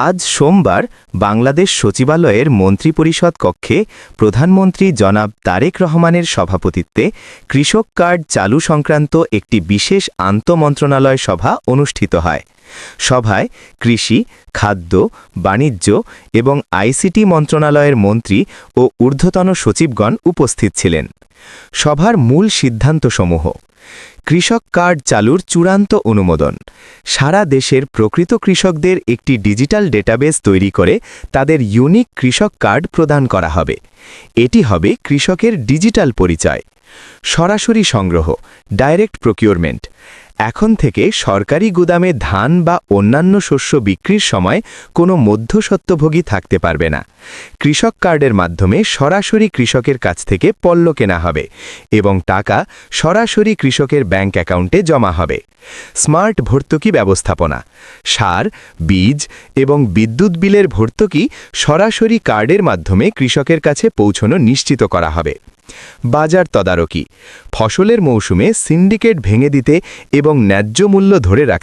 আজ সোমবার বাংলাদেশ সচিবালয়ের মন্ত্রিপরিষদ কক্ষে প্রধানমন্ত্রী জনাব তারেক রহমানের সভাপতিত্বে কৃষক কার্ড চালু সংক্রান্ত একটি বিশেষ আন্তঃমন্ত্রণালয় সভা অনুষ্ঠিত হয়। সভায় কৃষি, খাদ্য, বাণিজ্য এবং আইসিটি মন্ত্রণালয়ের মন্ত্রী ও ঊর্ধ্বতন সচিবগণ উপস্থিত ছিলেন। সভার মূল সিদ্ধান্তসমূহ: কৃষক কার্ড চালুর চূড়ান্ত অনুমোদন, সারা দেশের প্রকৃত কৃষকদের একটি ডিজিটাল ডেটাবেস তৈরি করে তাদের ইউনিক কৃষক কার্ড প্রদান করা হবে। এটি হবে কৃষকের ডিজিটাল পরিচয়। সরাসরি সংগ্রহ, ডাইরেক্ট প্রকিউরমেন্ট। এখন থেকে সরকারি গুদামে ধান বা অন্যান্য শস্য বিক্রির সময় কোনো মধ্যস্বত্বভোগী থাকতে পারবে না। কৃষক কার্ডের মাধ্যমে সরাসরি কৃষকের কাছ থেকে পণ্য কেনা হবে এবং টাকা সরাসরি কৃষকের ব্যাংক অ্যাকাউন্টে জমা হবে। স্মার্ট ভর্তুকি ব্যবস্থাপনা, সার, বীজ এবং বিদ্যুৎ বিলের ভর্তুকি সরাসরি কার্ডের মাধ্যমে কৃষকের কাছে পৌঁছানো নিশ্চিত করা হবে। বাজার তদারকি, ফসলের মৌসুমে সিন্ডিকেট ভেঙে দিতে এবং ন্যায্য মূল্য ধরে রাখতে